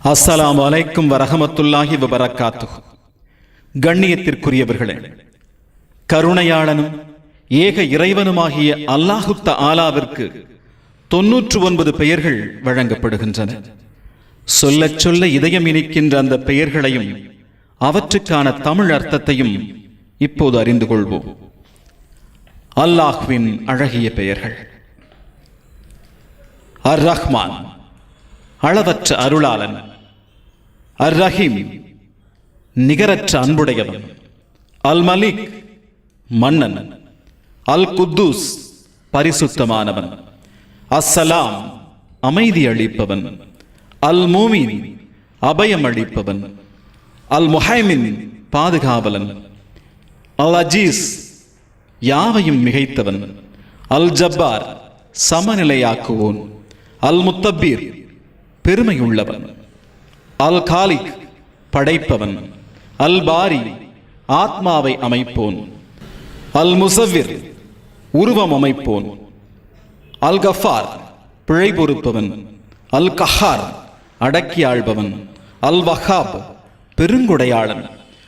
அஸ்ஸலாமு அலைக்கும் வரஹமத்துல்லாஹி வபரகாத்துஹு. கண்ணியத்திற்குரியவர்களே, கருணையாளனும் ஏக இறைவனுமாகிய அல்லாஹு தஆலாவிற்கு 99 பெயர்கள் வழங்கப்படுகின்றன. சொல்ல சொல்ல இதயம் இனிக்கின்ற அந்த பெயர்களையும் அவற்றுக்கான தமிழ் அர்த்தத்தையும் இப்போது அறிந்து கொள்வோம். அல்லாஹ்வின் அழகிய பெயர்கள். அர் ரஹ்மான், அளவற்ற அருளாளன். அர் ரஹீம், நிகரற்ற அன்புடையவன். அல் மலிக், மன்னன். அல் குத்தூஸ், பரிசுத்தமானவன். அஸ்ஸலாம், அமைதி அளிப்பவன். அல் மூமின், அபயம் அளிப்பவன். அல் முஹைமின், பாதுகாவலன். அல் அஜீஸ், யாவையும் மிகைத்தவன். அல் ஜப்பார், சமநிலையாக்குவோன். அல் முத்தப்பீர், பெருமையுள்ளவன். அல் காலிக், படைப்பவன். அல் பாரி, ஆத்மாவை அமைப்போன். அல் முசவ்விர், உருவம் அமைப்போன். அல் கஃபார், பிழை பொறுப்பவன். அல் கஹார், அடக்கி ஆள்பவன். அல் வஹாப், பெருங்குடையாளன்.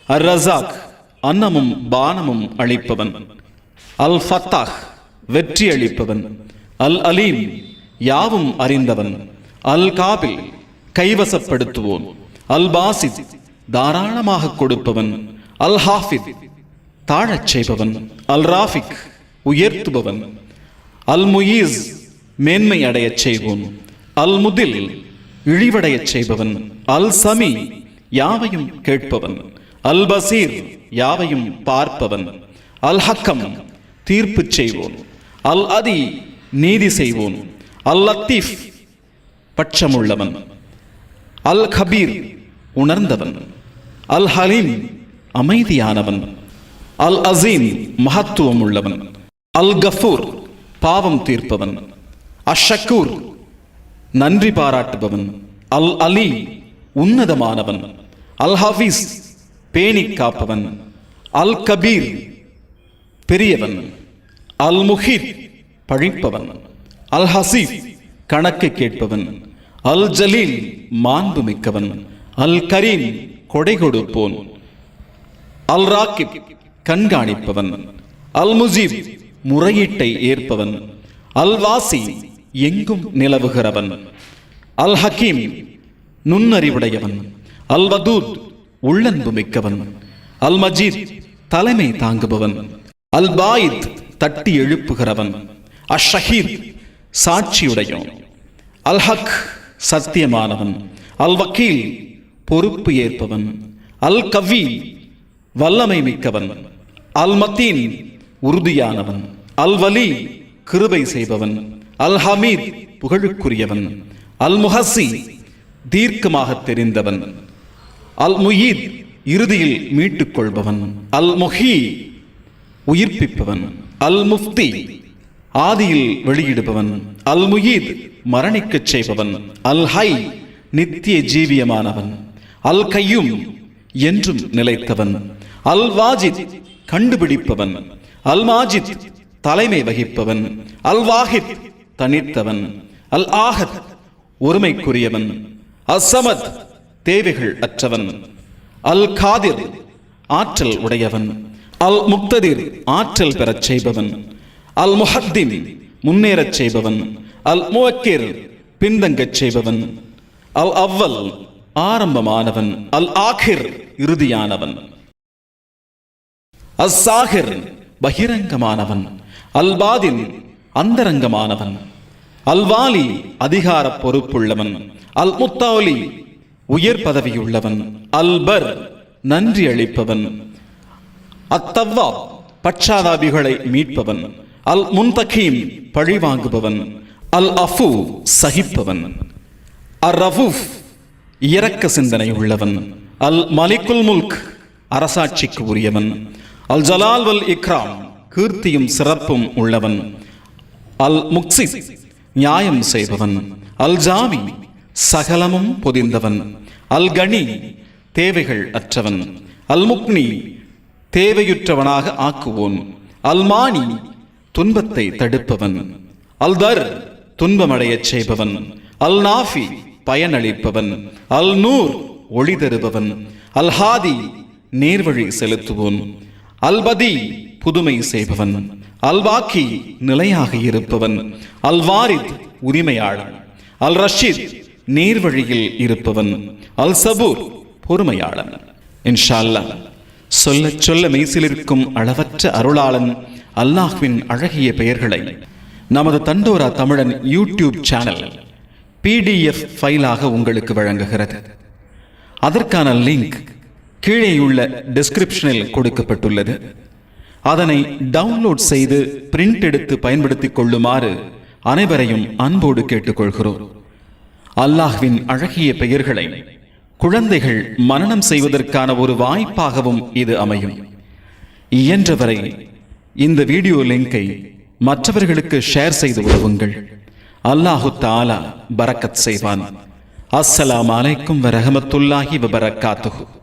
அர் ரஸாக், அன்னமும் பானமும் அளிப்பவன். அல் ஃபத்தாஹ், வெற்றி அளிப்பவன். அல் அலீம், யாவும் அறிந்தவன். அல் காபில், கைவசப்படுத்துவோன். அல் பாசித், தாராளமாக கொடுப்பவன். அல் ஹாஃபித், தாழச் செய்பவன். அல் ராஃபிக், உயர்த்துபவன். அல் முயீஸ், மேன்மை அடையச் செய்வோன். அல் முதில், இழிவடையச் செய்பவன். அல் சமி, யாவையும் கேட்பவன். அல் பசீர், யாவையும் பார்ப்பவன். அல் ஹக்கம், தீர்ப்பு செய்வோன். அல் அதி, நீதி செய்வோன். அல் லத்தீஃப், பட்சமுள்ளவன். அல் கபீர், உணர்ந்தவன். அல் ஹலீம், அமைதியானவன். அல் அசீம், மகத்துவம் உள்ளவன். அல் கஃபூர், பாவம் தீர்ப்பவன். அஷக்கூர், நன்றி பாராட்டுபவன். அல் அலி, உன்னதமானவன். அல் ஹபீஸ், பேணி காப்பவன். அல் கபீர், பெரியவன். அல் முஹீத், பழிப்பவன். அல் ஹசீப், கணக்கு கேட்பவன். அல் ஜலீல், மாண்பு மிக்கவன். அல் கரீம், கொடை கொடுப்போன். அல் ராக்கிப், கண்காணிப்பவன். அல் முஜீப், முறையீட்டை ஏற்பவன். அல் வாசி, எங்கும் நிலவுகிறவன். அல் ஹக்கீம், நுண்ணறிவுடையவன். அல் வதூத், உள்ளன்பு மிக்கவன். அல் மஜீத், தலைமை தாங்குபவன். அல் பாயித், தட்டி எழுப்புகிறவன். அஷ் ஷஹீத், சாட்சியுடையோன். அல் ஹக், சத்தியமானவன். அல் வக்கீல், பொறுப்பு ஏற்பவன். அல் கவி, வல்லமை மிக்கவன். அல் மத்தீன், உறுதியானவன். அல் வலி, கிருபை செய்பவன். அல் ஹமீத், புகழுக்குரியவன். அல் முஹசி, தீர்க்கமாக தெரிந்தவன். அல் முயீத், இறுதியில் மீட்டுக் கொள்பவன். அல் முஹி, உயிர்ப்பிப்பவன். அல் முஃப்தி, ஆதியில் வெளியிடுபவன். அல் முயீத், மரணிக்கச் செய்பவன். அல் ஹை, நித்திய ஜீவியமானவன். அல் கையும், என்றும் நிலைத்தவன். அல் வாஜித், கண்டுபிடிப்பவன். அல் மாஜித், தலைமை வகிப்பவன். அல் வாஹித், தனித்தவன். அல் ஆஹத், ஒருமைக்குரியவன். அல் சமத், தேவைகள் அற்றவன். அல் காதிர், ஆற்றல் உடையவன். அல் முக்ததிர், ஆற்றல் பெறச் செய்பவன். அல் முஹத்திம், முன்னேறச் செய்பவன். அல் முவக்கிர், பின்தங்கச் செய்பவன். அல் அவ்வல், ஆரம்பமானவன். அல் ஆகிர், இறுதியானவன். அல் சாஹிர், பகிரங்கமானவன். அல் பாதின், அந்தரங்கமானவன். அல் வாலி, அதிகார பொறுப்புள்ளவன். அல் முத்தாலி, உயர் பதவியுள்ளவன். அல் பர், நன்றி அளிப்பவன். அத்தவ்வா, பச்சாதாபிகளை மீட்பவன். அல் முன்தகீம், பழிவாங்குபவன். அல் அஃபு, சகிப்பவன். அர் ரஃபூஃப், இரக்க சிந்தனை உள்ளவன். அல் மலிக்குல் முல்க், அரசாட்சிக்கு உரியவன். அல் ஜலால் வல் இக்ராம், கீர்த்தியும் சிறப்பும் உள்ளவன். அல் முக்சித், நியாயம் செய்பவன். அல் ஜாமி, சகலமும் பொதிந்தவன். அல் கனி, தேவைகள் அற்றவன். அல் முக்னி, தேவையுற்றவனாக ஆக்குவோன். அல் மானி, துன்பத்தை தடுப்பவன். அல் தர், துன்பமடையச் செய்பவன். அல் நாஃபி, பயனளிப்பவன். அல் நூர் ஒளி தருபவன். அல் ஹாதி நேர்வழி செலுத்துவோன். அல் பதி புதுமை செய்பவன். அல் வாக்கி நிலையாக இருப்பவன். அல் வாரித் உரிமையாளன். அல் ரஷீத் நேர்வழியில் இருப்பவன். அல் சபூர் பொறுமையாளன். இன்ஷா அல்லாஹ் சொல்ல சொல்ல மெய்சிலிருக்கும் அளவற்ற அருளாளன் அல்லாஹ்வின் அழகிய பெயர்களை நமது தண்டோரா தமிழன் யூடியூப் சேனல் PDF ஃபைலாக உங்களுக்கு வழங்குகிறது. அதற்கான லிங்க் கீழேயுள்ள டிஸ்கிரிப்ஷனில் கொடுக்கப்பட்டுள்ளது. அதனை டவுன்லோட் செய்து பிரிண்ட் எடுத்து பயன்படுத்திக் கொள்ளுமாறு அனைவரையும் அன்போடு கேட்டுக்கொள்கிறோம். அல்லாஹ்வின் அழகிய பெயர்களை குழந்தைகள் மனனம் செய்வதற்கான ஒரு வாய்ப்பாகவும் இது அமையும். இயன்றவரை இந்த வீடியோ லிங்கை மற்றவர்களுக்கு ஷேர் செய்து உதவுங்கள். அல்லாஹு தஆலா பரக்கத் செய்வான். அஸ்ஸலாமு அலைக்கும் வரஹ்மத்துல்லாஹி வபரகாத்துஹு.